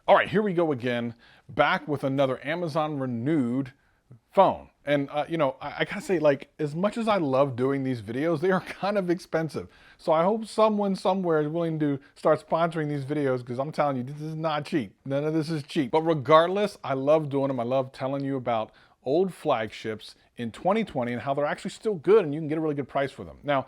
All right, here we go again, back with another Amazon renewed phone. And I gotta say, like, as much as I love doing these videos, they are kind of expensive. So I hope someone somewhere is willing to start sponsoring these videos, because I'm telling you, this is not cheap. None of this is cheap. But regardless, I love doing them. I love telling you about old flagships in 2020 and how they're actually still good and you can get a really good price for them. Now,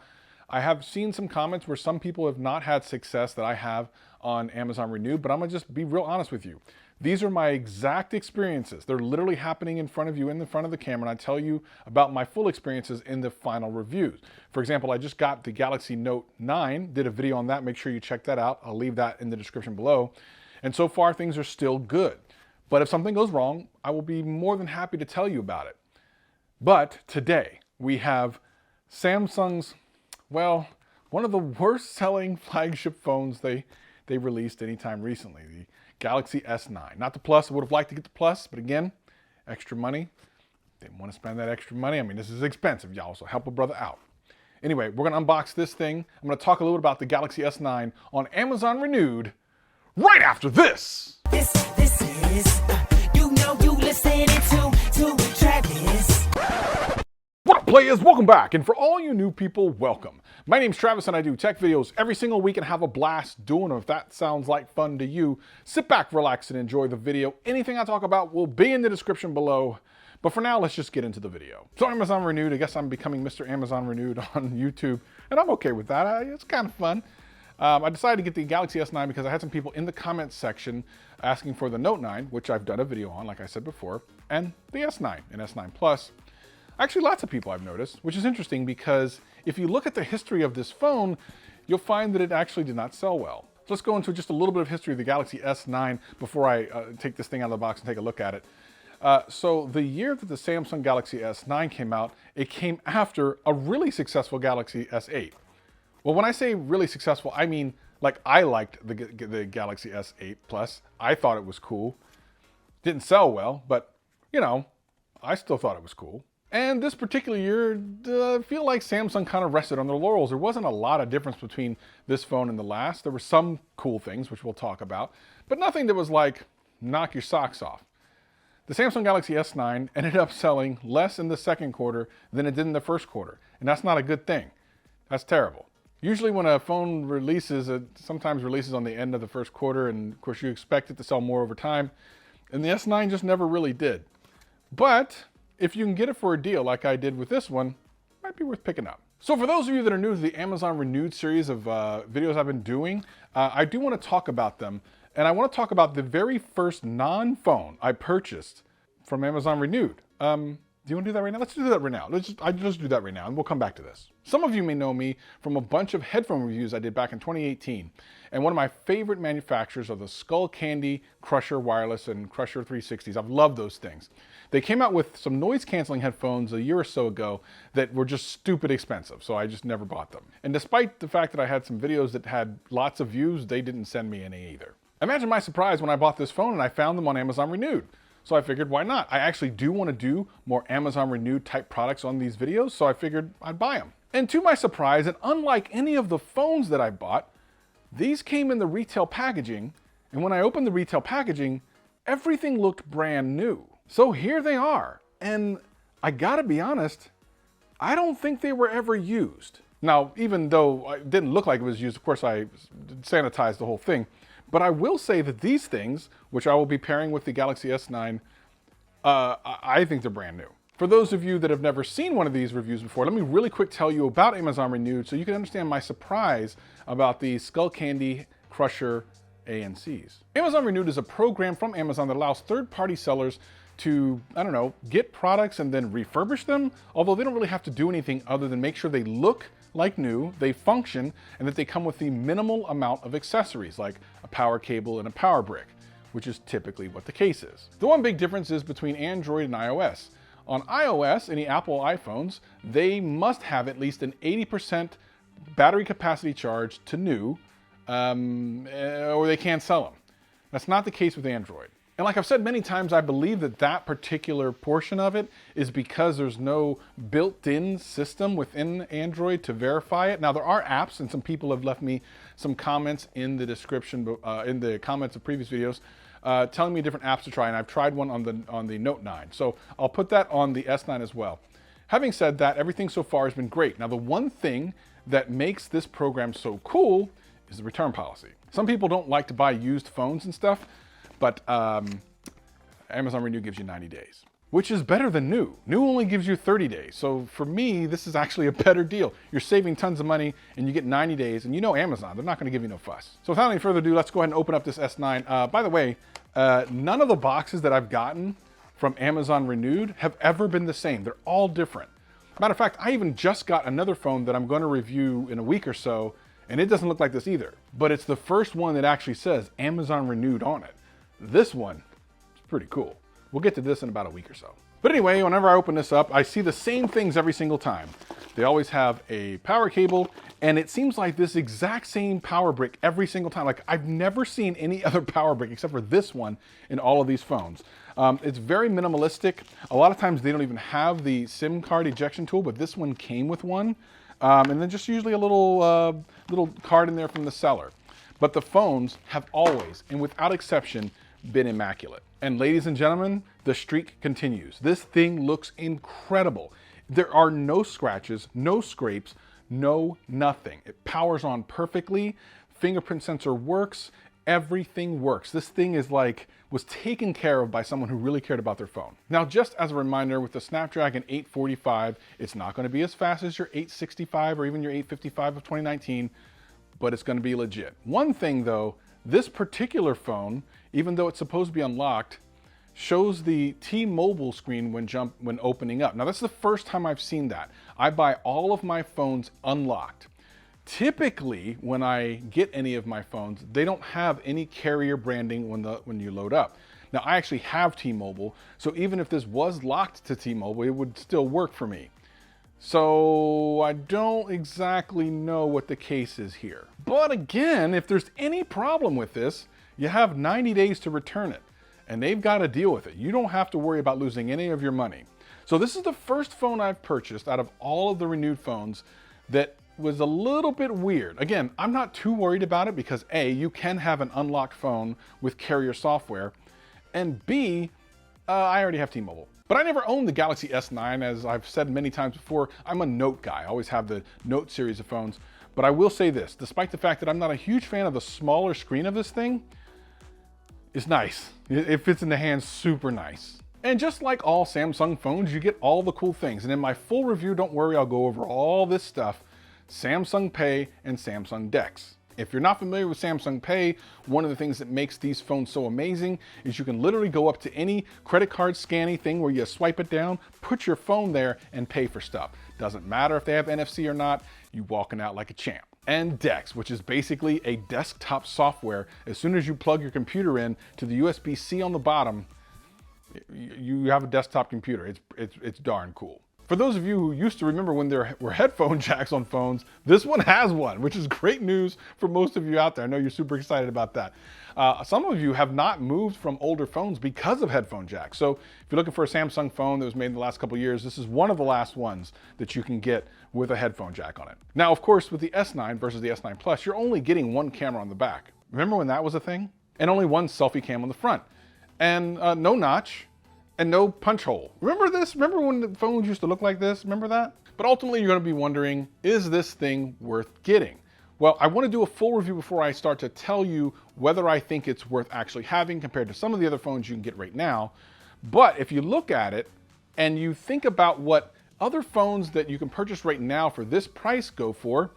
I have seen some comments where some people have not had success that I have on Amazon Renewed, but I'm gonna just be real honest with you. These are my exact experiences. They're literally happening in front of you, in the front of the camera, and I tell you about my full experiences in the final reviews. For example, I just got the Galaxy Note 9, did a video on that. Make sure you check that out. I'll leave that in the description below. And so far, things are still good. But if something goes wrong, I will be more than happy to tell you about it. But today, we have Samsung's, well, one of the worst selling flagship phones they released anytime recently, the Galaxy S9. Not the Plus. I would have liked to get the Plus, but again, extra money. Didn't want to spend that extra money. I mean, this is expensive, y'all, so help a brother out. Anyway, we're going to unbox this thing. I'm going to talk a little bit about the Galaxy S9 on Amazon Renewed right after this. This is, you listening to Travis. What up, players? Welcome back. And for all you new people, welcome. My name's Travis and I do tech videos every single week and have a blast doing them. If that sounds like fun to you, sit back, relax, and enjoy the video. Anything I talk about will be in the description below. But for now, let's just get into the video. So Amazon Renewed, I guess I'm becoming Mr. Amazon Renewed on YouTube, and I'm okay with that. It's kind of fun. I decided to get the Galaxy S9 because I had some people in the comments section asking for the Note 9, which I've done a video on, like I said before, and the S9 and S9 Plus. Actually, lots of people I've noticed, which is interesting because if you look at the history of this phone, you'll find that it actually did not sell well. So let's go into just a little bit of history of the Galaxy S9 before I take this thing out of the box and take a look at it. So the year that the Samsung Galaxy S9 came out, it came after a really successful Galaxy S8. Well, when I say really successful, I mean, like, I liked the Galaxy S8 Plus. I thought it was cool. Didn't sell well, but, you know, I still thought it was cool. And this particular year, I feel like Samsung kind of rested on their laurels. There wasn't a lot of difference between this phone and the last. There were some cool things, which we'll talk about, but nothing that was like, knock your socks off. The Samsung Galaxy S9 ended up selling less in the second quarter than it did in the first quarter. And that's not a good thing. That's terrible. Usually when a phone releases, it sometimes releases on the end of the first quarter, and of course you expect it to sell more over time. And the S9 just never really did. But if you can get it for a deal like I did with this one, it might be worth picking up. So for those of you that are new to the Amazon Renewed series of videos I've been doing, I do want to talk about them. And I want to talk about the very first non-phone I purchased from Amazon Renewed. Do you want to do that right now? Let's do that right now. I just do that right now, and we'll come back to this. Some of you may know me from a bunch of headphone reviews I did back in 2018. And one of my favorite manufacturers are the Skullcandy Crusher Wireless and Crusher 360s. I've loved those things. They came out with some noise-canceling headphones a year or so ago that were just stupid expensive, so I just never bought them. And despite the fact that I had some videos that had lots of views, they didn't send me any either. Imagine my surprise when I bought this phone and I found them on Amazon Renewed. So I figured, why not? I actually do want to do more Amazon Renewed type products on these videos, so I figured I'd buy them. And to my surprise, and unlike any of the phones that I bought, these came in the retail packaging, and when I opened the retail packaging, everything looked brand new. So here they are, and I gotta be honest, I don't think they were ever used. Now, even though it didn't look like it was used, of course I sanitized the whole thing, but I will say that these things, which I will be pairing with the Galaxy S9, I think they're brand new. For those of you that have never seen one of these reviews before, let me really quick tell you about Amazon Renewed so you can understand my surprise about the Skullcandy Crusher ANCs. Amazon Renewed is a program from Amazon that allows third-party sellers to, I don't know, get products and then refurbish them, although they don't really have to do anything other than make sure they look like new, they function, and that they come with the minimal amount of accessories like a power cable and a power brick, which is typically what the case is. The one big difference is between Android and iOS. On iOS, any Apple iPhones, they must have at least an 80% battery capacity charge to new, or they can't sell them. That's not the case with Android. And like I've said many times, I believe that that particular portion of it is because there's no built-in system within Android to verify it. Now there are apps, and some people have left me some comments in the description, in the comments of previous videos, telling me different apps to try, and I've tried one on the Note 9. So I'll put that on the S9 as well. Having said that, everything so far has been great. Now, the one thing that makes this program so cool is the return policy. Some people don't like to buy used phones and stuff, but Amazon Renew gives you 90 days, which is better than new. New only gives you 30 days. So for me, this is actually a better deal. You're saving tons of money and you get 90 days, and you know Amazon, they're not gonna give you no fuss. So without any further ado, let's go ahead and open up this S9. By the way, none of the boxes that I've gotten from Amazon Renewed have ever been the same. They're all different. Matter of fact, I even just got another phone that I'm gonna review in a week or so, and it doesn't look like this either. But it's the first one that actually says Amazon Renewed on it. This one is pretty cool. We'll get to this in about a week or so. But anyway, whenever I open this up, I see the same things every single time. They always have a power cable, and it seems like this exact same power brick every single time. Like, I've never seen any other power brick except for this one in all of these phones. It's very minimalistic. A lot of times they don't even have the SIM card ejection tool, but this one came with one. And then just usually a little card in there from the seller. But the phones have always, and without exception, been immaculate. And ladies and gentlemen, the streak continues. This thing looks incredible. There are no scratches, no scrapes, no nothing. It powers on perfectly. Fingerprint sensor works. Everything works. This thing was taken care of by someone who really cared about their phone. Now, just as a reminder, with the Snapdragon 845, it's not going to be as fast as your 865 or even your 855 of 2019, but it's going to be legit. One thing though, this particular phone, even though it's supposed to be unlocked, shows the T-Mobile screen when opening up. Now, that's the first time I've seen that. I buy all of my phones unlocked. Typically, when I get any of my phones, they don't have any carrier branding when you load up. Now, I actually have T-Mobile, so even if this was locked to T-Mobile, it would still work for me. So I don't exactly know what the case is here. But again, if there's any problem with this, you have 90 days to return it, and they've got to deal with it. You don't have to worry about losing any of your money. So this is the first phone I've purchased out of all of the Renewed phones that was a little bit weird. Again, I'm not too worried about it because A, you can have an unlocked phone with carrier software, and B, I already have T-Mobile. But I never owned the Galaxy S9, as I've said many times before. I'm a Note guy. I always have the Note series of phones. But I will say this, despite the fact that I'm not a huge fan of the smaller screen of this thing, it's nice. It fits in the hand super nice. And just like all Samsung phones, you get all the cool things. And in my full review, don't worry, I'll go over all this stuff. Samsung Pay and Samsung DeX. If you're not familiar with Samsung Pay, one of the things that makes these phones so amazing is you can literally go up to any credit card scanning thing where you swipe it down, put your phone there, and pay for stuff. Doesn't matter if they have NFC or not, you walking out like a champ. And DeX, which is basically a desktop software. As soon as you plug your computer in to the USB-C on the bottom, you have a desktop computer. It's darn cool. For those of you who used to remember when there were headphone jacks on phones, this one has one, which is great news for most of you out there. I know you're super excited about that. Some of you have not moved from older phones because of headphone jacks. So if you're looking for a Samsung phone that was made in the last couple of years, this is one of the last ones that you can get with a headphone jack on it. Now, of course, with the S9 versus the S9 Plus, you're only getting one camera on the back. Remember when that was a thing? And only one selfie cam on the front. And no notch. And no punch hole. Remember this? Remember when the phones used to look like this? Remember that? But ultimately, you're going to be wondering, is this thing worth getting? Well, I want to do a full review before I start to tell you whether I think it's worth actually having compared to some of the other phones you can get right now. But if you look at it and you think about what other phones that you can purchase right now for this price go for,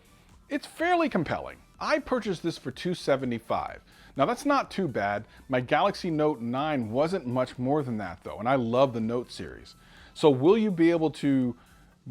it's fairly compelling. I purchased this for $275. Now that's not too bad. My Galaxy Note 9 wasn't much more than that though, and I love the Note series. So will you be able to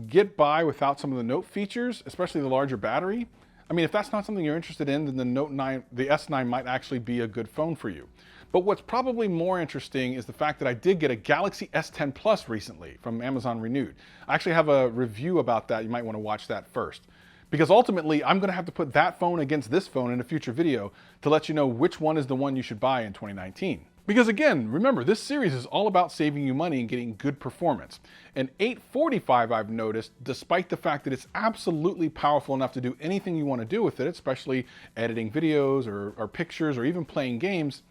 get by without some of the Note features, especially the larger battery? I mean, if that's not something you're interested in, then the S9 might actually be a good phone for you. But what's probably more interesting is the fact that I did get a Galaxy S10 Plus recently from Amazon Renewed. I actually have a review about that. You might want to watch that first. Because ultimately, I'm going to have to put that phone against this phone in a future video to let you know which one is the one you should buy in 2019. Because again, remember, this series is all about saving you money and getting good performance. And 845, I've noticed, despite the fact that it's absolutely powerful enough to do anything you want to do with it, especially editing videos or pictures or even playing games,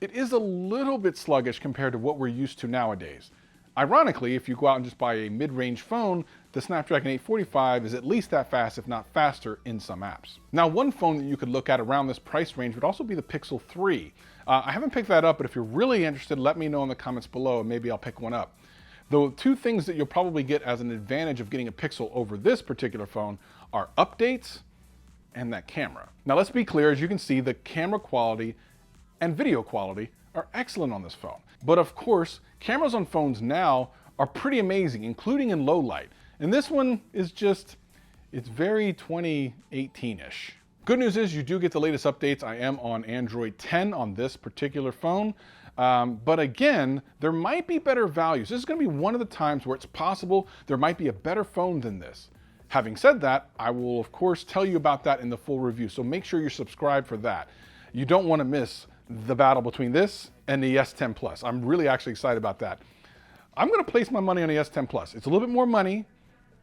it is a little bit sluggish compared to what we're used to nowadays. Ironically, if you go out and just buy a mid-range phone, the Snapdragon 845 is at least that fast, if not faster, in some apps. Now, one phone that you could look at around this price range would also be the Pixel 3. I haven't picked that up, but if you're really interested, let me know in the comments below and maybe I'll pick one up. The two things that you'll probably get as an advantage of getting a Pixel over this particular phone are updates and that camera. Now, let's be clear, as you can see, the camera quality and video quality are excellent on this phone. But of course, cameras on phones now are pretty amazing, including in low light. And this one is just, it's very 2018-ish. Good news is you do get the latest updates. I am on Android 10 on this particular phone. But again, there might be better values. This is gonna be one of the times where it's possible there might be a better phone than this. Having said that, I will of course tell you about that in the full review. So make sure you're subscribed for that. You don't wanna miss the battle between this and the S10 Plus. I'm really actually excited about that. I'm gonna place my money on the S10 Plus. It's a little bit more money,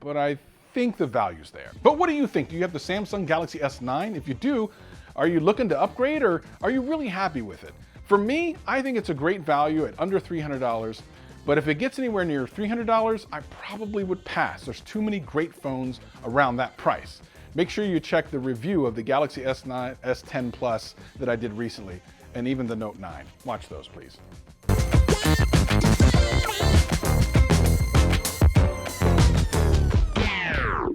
but I think the value's there. But what do you think? Do you have the Samsung Galaxy S9? If you do, are you looking to upgrade or are you really happy with it? For me, I think it's a great value at under $300, but if it gets anywhere near $300, I probably would pass. There's too many great phones around that price. Make sure you check the review of the Galaxy S9, S10 Plus that I did recently, and even the Note 9. Watch those, please.